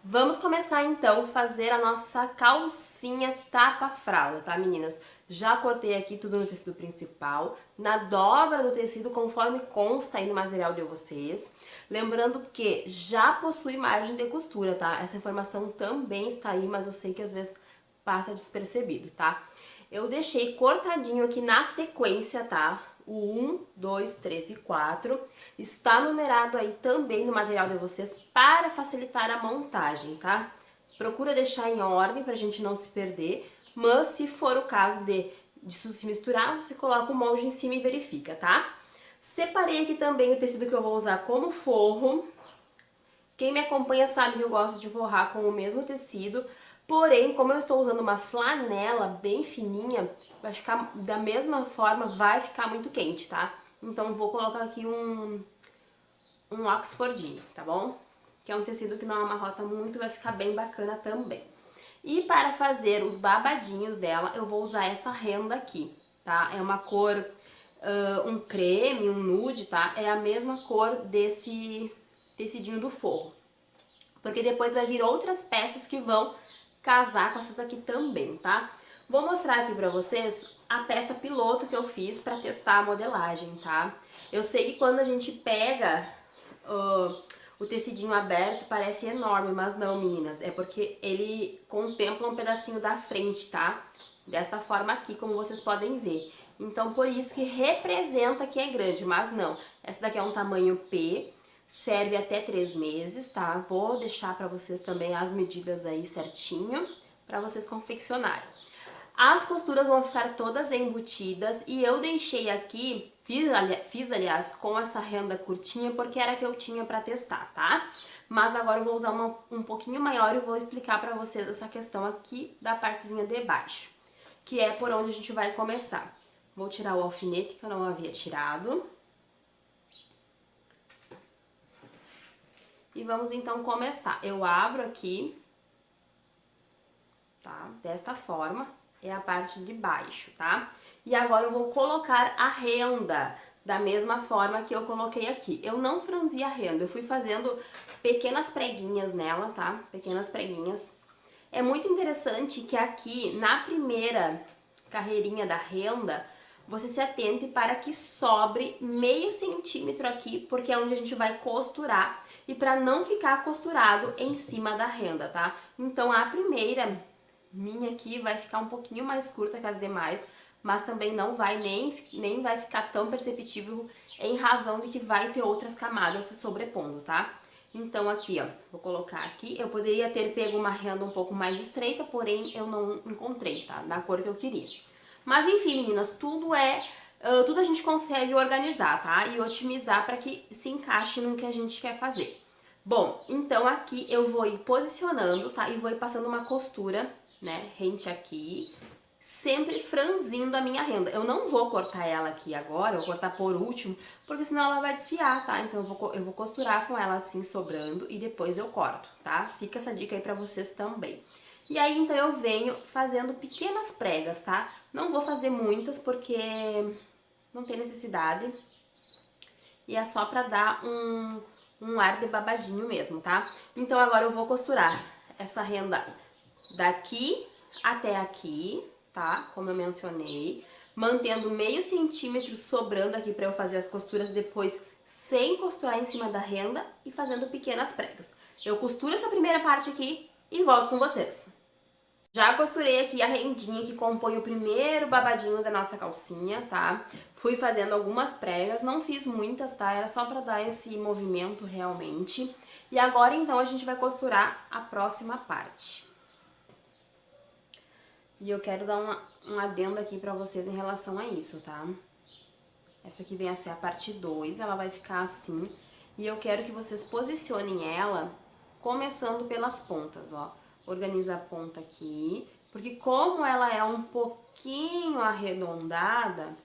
Vamos começar então a fazer a nossa calcinha tapa-fralda, tá, meninas? Já cortei aqui tudo no tecido principal, na dobra do tecido conforme consta aí no material de vocês. Lembrando que já possui margem de costura, tá? Essa informação também está aí, mas eu sei que às vezes passa despercebido, tá? Eu deixei cortadinho aqui na sequência, tá? O 1, 2, 3 e 4. Está numerado aí também no material de vocês para facilitar a montagem, tá? Procura deixar em ordem pra gente não se perder, mas se for o caso de disso se misturar, você coloca o molde em cima e verifica, tá? Separei aqui também o tecido que eu vou usar como forro. Quem me acompanha sabe que eu gosto de forrar com o mesmo tecido, porém, como eu estou usando uma flanela bem fininha, vai ficar da mesma forma, vai ficar muito quente, tá? Então vou colocar aqui um oxfordinho, tá bom? Que é um tecido que não amarrota muito, vai ficar bem bacana também. E para fazer os babadinhos dela, eu vou usar essa renda aqui, tá? É uma cor, um creme, um nude, tá? É a mesma cor desse tecidinho do forro. Porque depois vai vir outras peças que vão casar com essas aqui também, tá? Vou mostrar aqui pra vocês a peça piloto que eu fiz pra testar a modelagem, tá? Eu sei que quando a gente pega o tecidinho aberto parece enorme, mas não, meninas. É porque ele contempla um pedacinho da frente, tá? Desta forma aqui, como vocês podem ver. Então, por isso que representa que é grande, mas não. Essa daqui é um tamanho P, serve até 3 meses, tá? Vou deixar pra vocês também as medidas aí certinho, pra vocês confeccionarem. As costuras vão ficar todas embutidas e eu deixei aqui, fiz aliás com essa renda curtinha porque era a que eu tinha pra testar, tá? Mas agora eu vou usar uma um pouquinho maior e vou explicar pra vocês essa questão aqui da partezinha de baixo, que é por onde a gente vai começar. Vou tirar o alfinete que eu não havia tirado. E vamos então começar. Eu abro aqui, tá? Desta forma, é a parte de baixo, tá? E agora eu vou colocar a renda da mesma forma que eu coloquei aqui. Eu não franzi a renda, eu fui fazendo pequenas preguinhas nela, tá? Pequenas preguinhas. É muito interessante que aqui, na primeira carreirinha da renda, você se atente para que sobre meio centímetro aqui, porque é onde a gente vai costurar e para não ficar costurado em cima da renda, tá? Então a primeira minha aqui vai ficar um pouquinho mais curta que as demais, mas também não vai nem vai ficar tão perceptível em razão de que vai ter outras camadas se sobrepondo, tá? Então aqui, ó, vou colocar aqui. Eu poderia ter pego uma renda um pouco mais estreita, porém eu não encontrei, tá? Da cor que eu queria. Mas enfim, meninas, tudo a gente consegue organizar, tá? E otimizar para que se encaixe no que a gente quer fazer. Bom, então aqui eu vou ir posicionando, tá? E vou ir passando uma costura, né, rente aqui, sempre franzindo a minha renda. Eu não vou cortar ela aqui agora, eu vou cortar por último, porque senão ela vai desfiar, tá? Então eu vou costurar com ela assim sobrando e depois eu corto, tá? Fica essa dica aí pra vocês também. E aí então eu venho fazendo pequenas pregas, tá? Não vou fazer muitas porque não tem necessidade. E é só pra dar um ar de babadinho mesmo, tá? Então agora eu vou costurar essa renda daqui até aqui, tá? Como eu mencionei, mantendo meio centímetro sobrando aqui pra eu fazer as costuras depois sem costurar em cima da renda e fazendo pequenas pregas. Eu costuro essa primeira parte aqui e volto com vocês. Já costurei aqui a rendinha que compõe o primeiro babadinho da nossa calcinha, tá? Fui fazendo algumas pregas, não fiz muitas, tá? Era só pra dar esse movimento realmente. E agora, então, a gente vai costurar a próxima parte. E eu quero dar um adendo aqui pra vocês em relação a isso, tá? Essa aqui vem a ser a parte 2, ela vai ficar assim. E eu quero que vocês posicionem ela começando pelas pontas, ó. Organiza a ponta aqui, porque como ela é um pouquinho arredondada,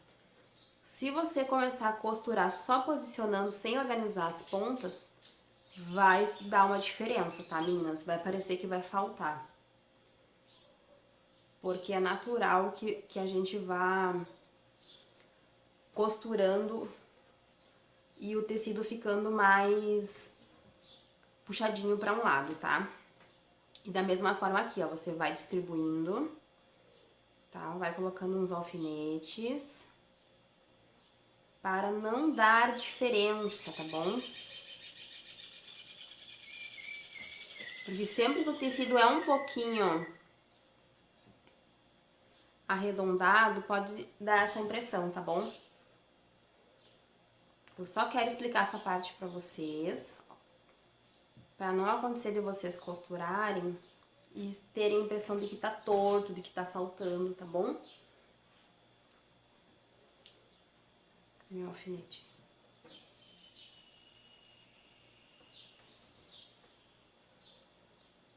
se você começar a costurar só posicionando sem organizar as pontas, vai dar uma diferença, tá, meninas? Vai parecer que vai faltar. Porque é natural que a gente vá costurando e o tecido ficando mais puxadinho pra um lado, tá? E da mesma forma aqui, ó, você vai distribuindo, tá? Vai colocando uns alfinetes para não dar diferença, tá bom? Porque sempre que o tecido é um pouquinho arredondado, pode dar essa impressão, tá bom? Eu só quero explicar essa parte pra vocês, pra não acontecer de vocês costurarem e terem a impressão de que tá torto, de que tá faltando, tá bom? Meu alfinete.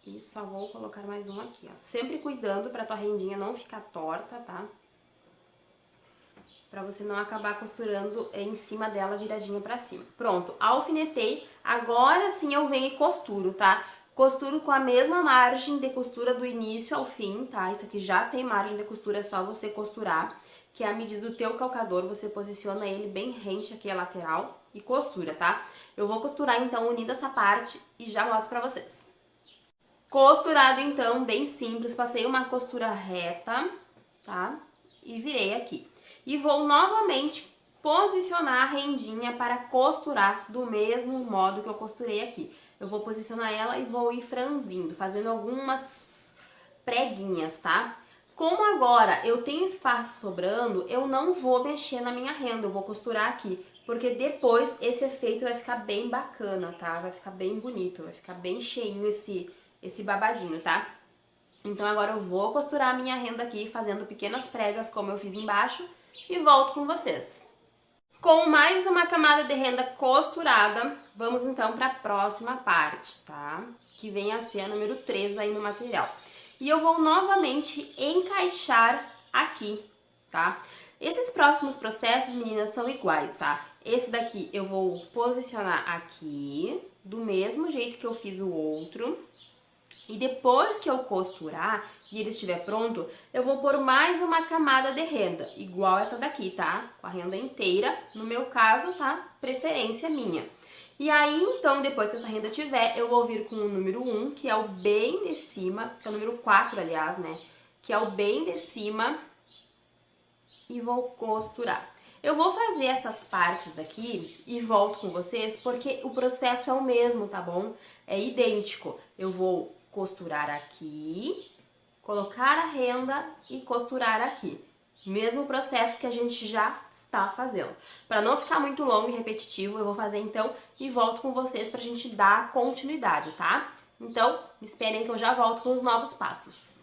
E só vou colocar mais um aqui, ó. Sempre cuidando pra tua rendinha não ficar torta, tá? Pra você não acabar costurando em cima dela viradinha pra cima. Pronto, alfinetei. Agora sim eu venho e costuro, tá? Costuro com a mesma margem de costura do início ao fim, tá? Isso aqui já tem margem de costura, é só você costurar, que é a medida do teu calcador, você posiciona ele bem rente aqui a lateral e costura, tá? Eu vou costurar então unindo essa parte e já mostro pra vocês. Costurado então, bem simples, passei uma costura reta, tá? E virei aqui. E vou novamente posicionar a rendinha para costurar do mesmo modo que eu costurei aqui. Eu vou posicionar ela e vou ir franzindo, fazendo algumas preguinhas, tá? Como agora eu tenho espaço sobrando, eu não vou mexer na minha renda, eu vou costurar aqui. Porque depois esse efeito vai ficar bem bacana, tá? Vai ficar bem bonito, vai ficar bem cheinho esse babadinho, tá? Então agora eu vou costurar a minha renda aqui, fazendo pequenas pregas como eu fiz embaixo, e volto com vocês. Com mais uma camada de renda costurada, vamos então para a próxima parte, tá? Que vem a ser a número 3 aí no material. E eu vou novamente encaixar aqui, tá? Esses próximos processos, meninas, são iguais, tá? Esse daqui eu vou posicionar aqui, do mesmo jeito que eu fiz o outro. E depois que eu costurar e ele estiver pronto, eu vou pôr mais uma camada de renda, igual essa daqui, tá? Com a renda inteira, no meu caso, tá? Preferência minha. E aí, então, depois que essa renda tiver, eu vou vir com o número 1, que é o bem de cima, que é o número 4, aliás, né? Que é o bem de cima, e vou costurar. Eu vou fazer essas partes aqui e volto com vocês, porque o processo é o mesmo, tá bom? É idêntico. Eu vou costurar aqui, colocar a renda e costurar aqui. Mesmo processo que a gente já está fazendo. Para não ficar muito longo e repetitivo, eu vou fazer então e volto com vocês pra gente dar continuidade, tá? Então, esperem que eu já volto com os novos passos.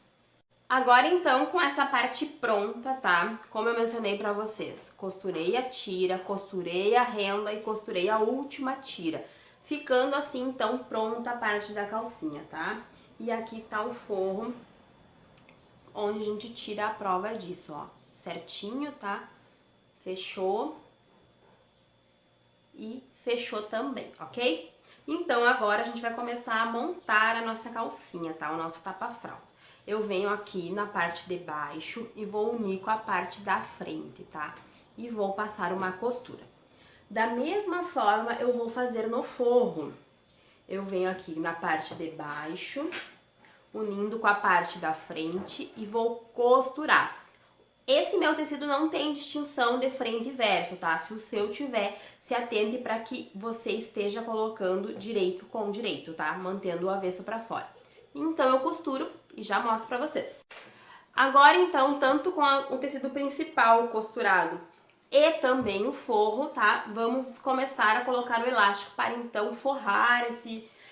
Agora então, com essa parte pronta, tá? Como eu mencionei pra vocês, costurei a tira, costurei a renda e costurei a última tira. Ficando assim, então, pronta a parte da calcinha, tá? E aqui tá o forro, onde a gente tira a prova disso, ó. Certinho, tá? Fechou. E fechou também, ok? Então, agora a gente vai começar a montar a nossa calcinha, tá? O nosso tapa-fralda. Eu venho aqui na parte de baixo e vou unir com a parte da frente, tá? E vou passar uma costura. Da mesma forma, eu vou fazer no forro. Eu venho aqui na parte de baixo, unindo com a parte da frente e vou costurar. Esse meu tecido não tem distinção de frente e verso, tá? Se o seu tiver, se atente para que você esteja colocando direito com direito, tá? Mantendo o avesso para fora. Então, eu costuro e já mostro pra vocês. Agora, então, tanto com o tecido principal costurado e também o forro, tá? Vamos começar a colocar o elástico para, então, forrar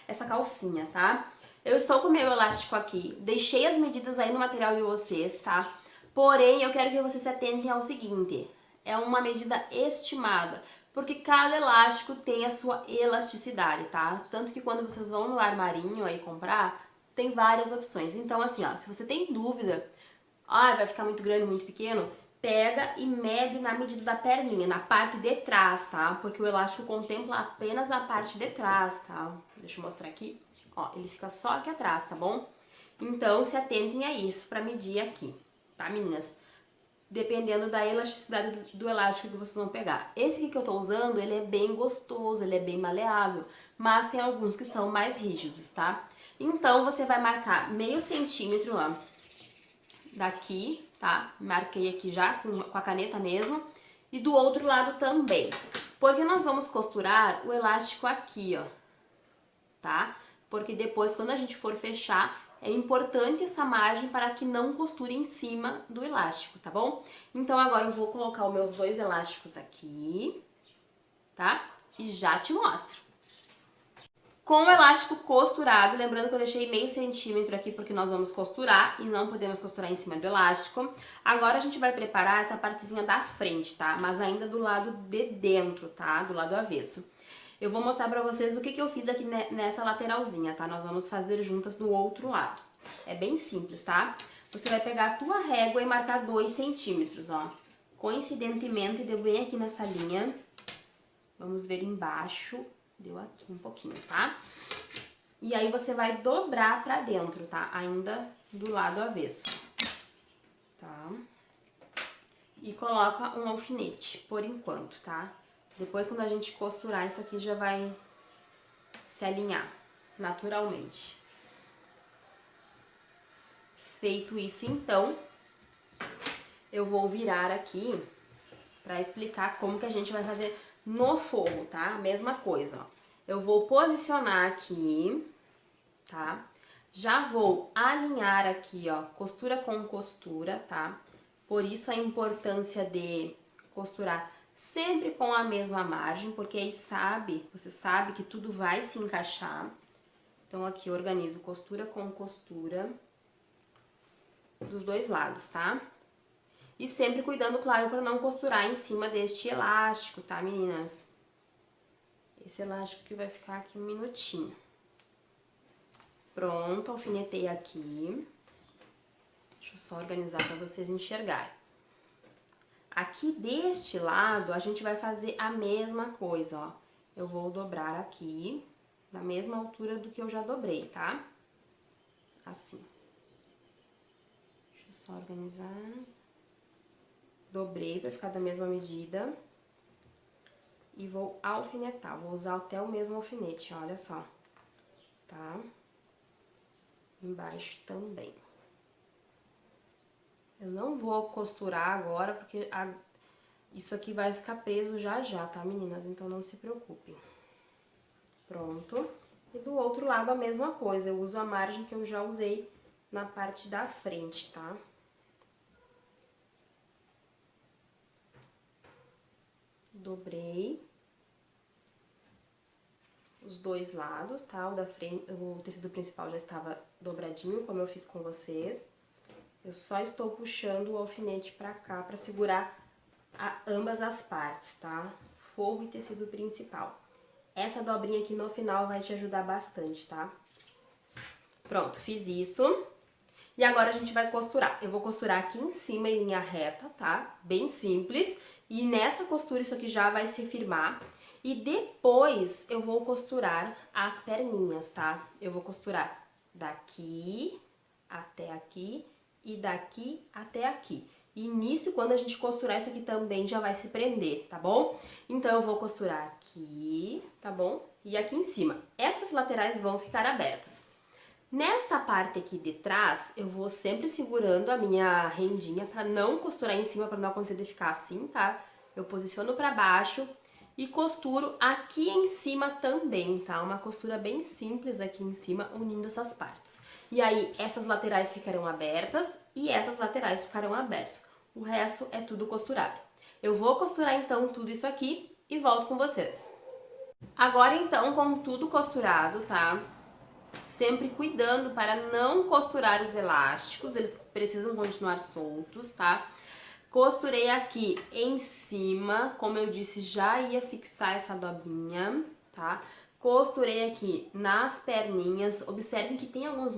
essa calcinha, tá? Eu estou com o meu elástico aqui, deixei as medidas aí no material de vocês, tá? Porém, eu quero que vocês se atentem ao seguinte, é uma medida estimada, porque cada elástico tem a sua elasticidade, tá? Tanto que quando vocês vão no armarinho aí comprar, tem várias opções. Então, assim, ó, se você tem dúvida, vai ficar muito grande, muito pequeno, pega e mede na medida da perninha, na parte de trás, tá? Porque o elástico contempla apenas a parte de trás, tá? Deixa eu mostrar aqui. Ó, ele fica só aqui atrás, tá bom? Então, se atentem a isso pra medir aqui, tá, meninas? Dependendo da elasticidade do elástico que vocês vão pegar. Esse aqui que eu tô usando, ele é bem gostoso, ele é bem maleável, mas tem alguns que são mais rígidos, tá? Então, você vai marcar meio centímetro, ó, daqui, tá? Marquei aqui já com a caneta mesmo. E do outro lado também. Porque nós vamos costurar o elástico aqui, ó, tá? Porque depois, quando a gente for fechar, é importante essa margem para que não costure em cima do elástico, tá bom? Então, agora eu vou colocar os meus 2 elásticos aqui, tá? E já te mostro. Com o elástico costurado, lembrando que eu deixei meio centímetro aqui porque nós vamos costurar e não podemos costurar em cima do elástico. Agora a gente vai preparar essa partezinha da frente, tá? Mas ainda do lado de dentro, tá? Do lado avesso. Eu vou mostrar pra vocês o que eu fiz aqui nessa lateralzinha, tá? Nós vamos fazer juntas do outro lado. É bem simples, tá? Você vai pegar a tua régua e marcar 2 centímetros, ó. Coincidentemente, deu bem aqui nessa linha. Vamos ver embaixo. Deu aqui um pouquinho, tá? E aí você vai dobrar pra dentro, tá? Ainda do lado avesso. Tá? E coloca um alfinete, por enquanto, tá? Depois, quando a gente costurar, isso aqui já vai se alinhar naturalmente. Feito isso, então, eu vou virar aqui pra explicar como que a gente vai fazer no forro, tá? Mesma coisa, ó. Eu vou posicionar aqui, tá? Já vou alinhar aqui, ó, costura com costura, tá? Por isso a importância de costurar sempre com a mesma margem, porque aí você sabe que tudo vai se encaixar. Então, aqui eu organizo costura com costura dos 2 lados, tá? E sempre cuidando, claro, para não costurar em cima deste elástico, tá, meninas? Esse elástico que vai ficar aqui um minutinho. Pronto, alfinetei aqui. Deixa eu só organizar para vocês enxergarem. Aqui deste lado, a gente vai fazer a mesma coisa, ó. Eu vou dobrar aqui, na mesma altura do que eu já dobrei, tá? Assim. Deixa eu só organizar. Dobrei pra ficar da mesma medida. E vou alfinetar, vou usar até o mesmo alfinete, olha só. Tá? Embaixo também. Eu não vou costurar agora, porque isso aqui vai ficar preso já já, tá, meninas? Então, não se preocupem. Pronto. E do outro lado, a mesma coisa. Eu uso a margem que eu já usei na parte da frente, tá? Dobrei os 2 lados, tá? O da frente, o tecido principal já estava dobradinho, como eu fiz com vocês. Eu só estou puxando o alfinete pra cá, pra segurar ambas as partes, tá? Forro e tecido principal. Essa dobrinha aqui no final vai te ajudar bastante, tá? Pronto, fiz isso. E agora a gente vai costurar. Eu vou costurar aqui em cima em linha reta, tá? Bem simples. E nessa costura isso aqui já vai se firmar. E depois eu vou costurar as perninhas, tá? Eu vou costurar daqui até aqui e daqui até aqui. E nisso, quando a gente costurar, isso aqui também já vai se prender, tá bom? Então, eu vou costurar aqui, tá bom? E aqui em cima. Essas laterais vão ficar abertas. Nesta parte aqui de trás, eu vou sempre segurando a minha rendinha pra não costurar em cima, pra não acontecer de ficar assim, tá? Eu posiciono pra baixo e costuro aqui em cima também, tá? Uma costura bem simples aqui em cima, unindo essas partes. E aí, essas laterais ficarão abertas e essas laterais ficarão abertas. O resto é tudo costurado. Eu vou costurar, então, tudo isso aqui e volto com vocês. Agora, então, com tudo costurado, tá? Sempre cuidando para não costurar os elásticos, eles precisam continuar soltos, tá? Costurei aqui em cima, como eu disse, já ia fixar essa dobrinha, tá? Costurei aqui nas perninhas. Observem que tem alguns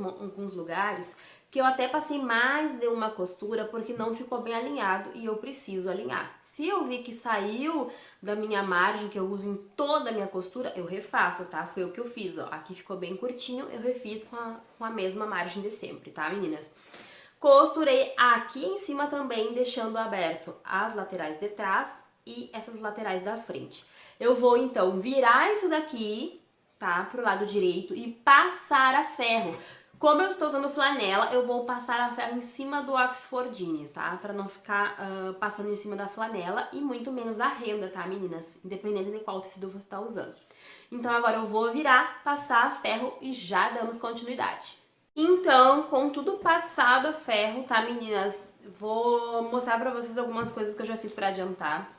lugares que eu até passei mais de uma costura porque não ficou bem alinhado e eu preciso alinhar. Se eu vi que saiu da minha margem, que eu uso em toda a minha costura, eu refaço, tá? Foi o que eu fiz, ó. Aqui ficou bem curtinho, eu refiz com a mesma margem de sempre, tá, meninas? Costurei aqui em cima também, deixando aberto as laterais de trás e essas laterais da frente. Eu vou, então, virar isso daqui, tá? Pro lado direito e passar a ferro. Como eu estou usando flanela, eu vou passar a ferro em cima do oxfordinho, tá? Pra não ficar passando em cima da flanela e muito menos da renda, tá, meninas? Independente de qual tecido você tá usando. Então agora eu vou virar, passar a ferro e já damos continuidade. Então, com tudo passado a ferro, tá, meninas? Vou mostrar pra vocês algumas coisas que eu já fiz pra adiantar.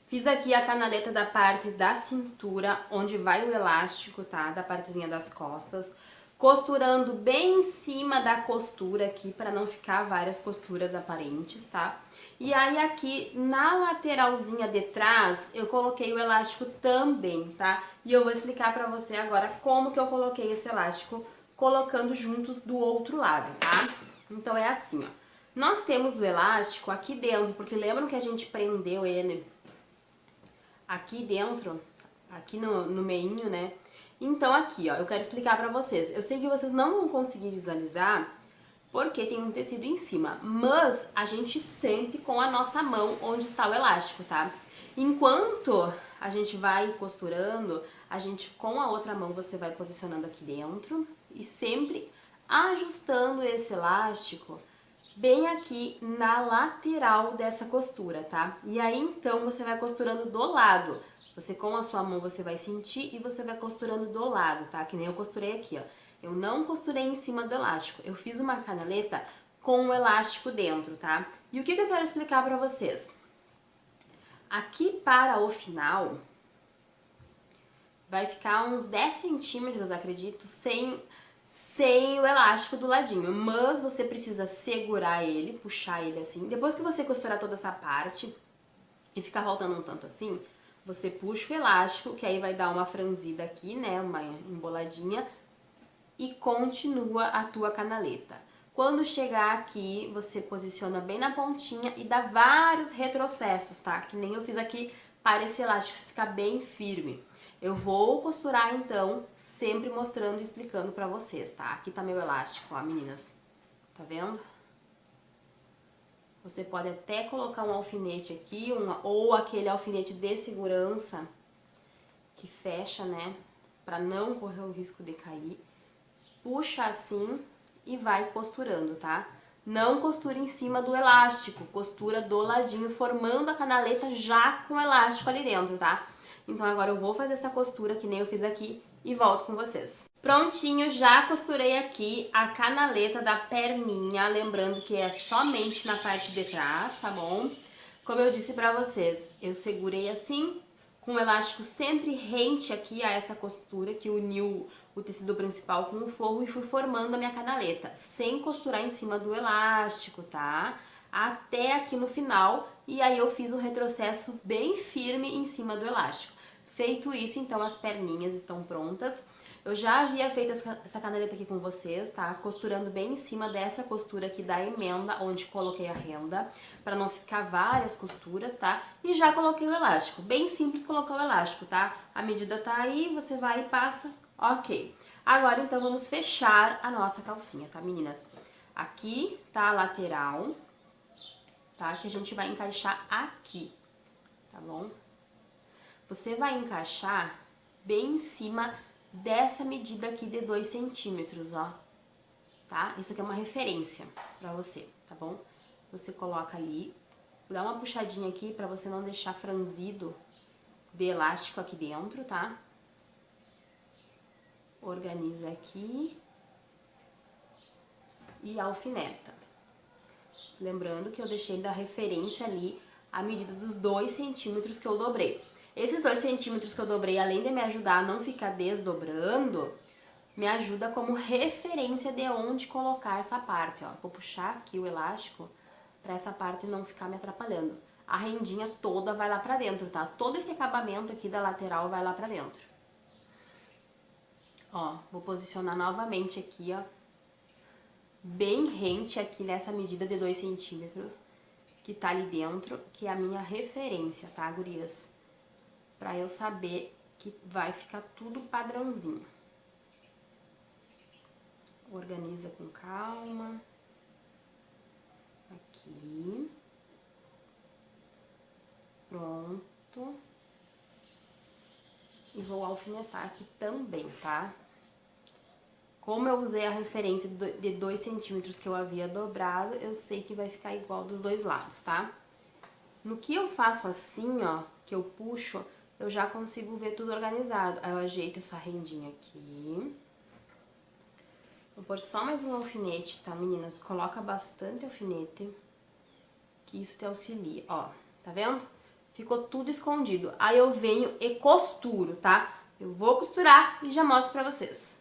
Fiz aqui a canaleta da parte da cintura, onde vai o elástico, tá? Da partezinha das costas. Costurando bem em cima da costura aqui, pra não ficar várias costuras aparentes, tá? E aí aqui na lateralzinha de trás, eu coloquei o elástico também, tá? E eu vou explicar pra você agora como que eu coloquei esse elástico, colocando juntos do outro lado, tá? Então é assim, ó. Nós temos o elástico aqui dentro, porque lembram que a gente prendeu ele aqui dentro, aqui no meinho, né? Então aqui, ó, eu quero explicar pra vocês. Eu sei que vocês não vão conseguir visualizar porque tem um tecido em cima, mas a gente sente com a nossa mão onde está o elástico, tá? Enquanto a gente vai costurando, a gente com a outra mão você vai posicionando aqui dentro e sempre ajustando esse elástico bem aqui na lateral dessa costura, tá? E aí então você vai costurando do lado. Você com a sua mão você vai sentir e você vai costurando do lado, tá? Que nem eu costurei aqui, ó. Eu não costurei em cima do elástico. Eu fiz uma canaleta com o elástico dentro, tá? E o que eu quero explicar pra vocês? Aqui para o final vai ficar uns 10 centímetros, acredito, sem o elástico do ladinho, mas você precisa segurar ele, puxar ele assim. Depois que você costurar toda essa parte e ficar faltando um tanto assim, você puxa o elástico, que aí vai dar uma franzida aqui, né, uma emboladinha, e continua a tua canaleta. Quando chegar aqui, você posiciona bem na pontinha e dá vários retrocessos, tá? Que nem eu fiz aqui para esse elástico ficar bem firme. Eu vou costurar então, sempre mostrando e explicando pra vocês, tá? Aqui tá meu elástico, ó, meninas. Tá vendo? Você pode até colocar um alfinete aqui, ou aquele alfinete de segurança que fecha, né? Pra não correr o risco de cair. Puxa assim e vai costurando, tá? Não costura em cima do elástico, costura do ladinho, formando a canaleta já com o elástico ali dentro, tá? Então agora eu vou fazer essa costura que nem eu fiz aqui e volto com vocês. Prontinho, já costurei aqui a canaleta da perninha, lembrando que é somente na parte de trás, tá bom? Como eu disse pra vocês, eu segurei assim, com o elástico sempre rente aqui a essa costura que uniu o tecido principal com o forro e fui formando a minha canaleta, sem costurar em cima do elástico, tá? Até aqui no final, e aí eu fiz um retrocesso bem firme em cima do elástico. Feito isso, então as perninhas estão prontas. Eu já havia feito essa canaleta aqui com vocês, tá? Costurando bem em cima dessa costura aqui da emenda, onde coloquei a renda, pra não ficar várias costuras, tá? E já coloquei o elástico. Bem simples colocar o elástico, tá? A medida tá aí, você vai e passa, ok. Agora, então, vamos fechar a nossa calcinha, tá, meninas? Aqui tá a lateral, tá? Que a gente vai encaixar aqui, tá bom? Você vai encaixar bem em cima dessa medida aqui de 2 centímetros, ó, tá? Isso aqui é uma referência pra você, tá bom? Você coloca ali, dá uma puxadinha aqui pra você não deixar franzido de elástico aqui dentro, tá? Organiza aqui e alfineta. Lembrando que eu deixei da referência ali a medida dos 2 centímetros que eu dobrei. Esses 2 centímetros que eu dobrei, além de me ajudar a não ficar desdobrando, me ajuda como referência de onde colocar essa parte, ó. Vou puxar aqui o elástico pra essa parte não ficar me atrapalhando. A rendinha toda vai lá pra dentro, tá? Todo esse acabamento aqui da lateral vai lá pra dentro. Ó, vou posicionar novamente aqui, ó. Bem rente aqui nessa medida de 2 centímetros que tá ali dentro, que é a minha referência, tá, gurias? Pra eu saber que vai ficar tudo padrãozinho. Organiza com calma. Aqui. Pronto. E vou alfinetar aqui também, tá? Como eu usei a referência de 2 centímetros que eu havia dobrado, eu sei que vai ficar igual dos dois lados, tá? No que eu faço assim, ó, que eu puxo, eu já consigo ver tudo organizado. Aí eu ajeito essa rendinha aqui. Vou pôr só mais um alfinete, tá, meninas? Coloca bastante alfinete, que isso te auxilia, ó. Tá vendo? Ficou tudo escondido. Aí eu venho e costuro, tá? Eu vou costurar e já mostro pra vocês.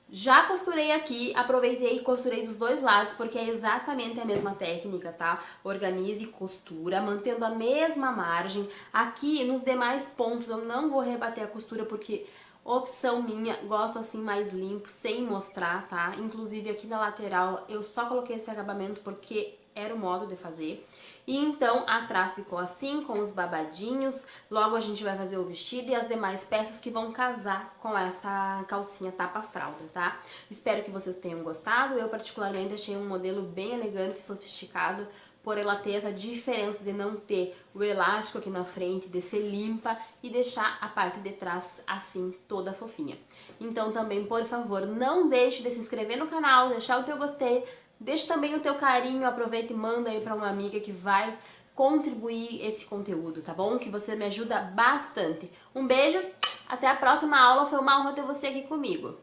Já costurei aqui, aproveitei e costurei dos dois lados, porque é exatamente a mesma técnica, tá? Organize e costura, mantendo a mesma margem. Aqui, nos demais pontos, eu não vou rebater a costura, porque opção minha, gosto assim mais limpo, sem mostrar, tá? Inclusive aqui na lateral, eu só coloquei esse acabamento porque era o modo de fazer. E então, atrás ficou assim, com os babadinhos. Logo a gente vai fazer o vestido e as demais peças que vão casar com essa calcinha tapa-fralda, tá? Espero que vocês tenham gostado. Eu particularmente achei um modelo bem elegante e sofisticado, por ela ter essa diferença de não ter o elástico aqui na frente, de ser limpa e deixar a parte de trás assim, toda fofinha. Então também, por favor, não deixe de se inscrever no canal, deixar o teu gostei, deixa também o teu carinho, aproveita e manda aí pra uma amiga que vai contribuir esse conteúdo, tá bom? Que você me ajuda bastante. Um beijo, até a próxima aula, foi uma honra ter você aqui comigo.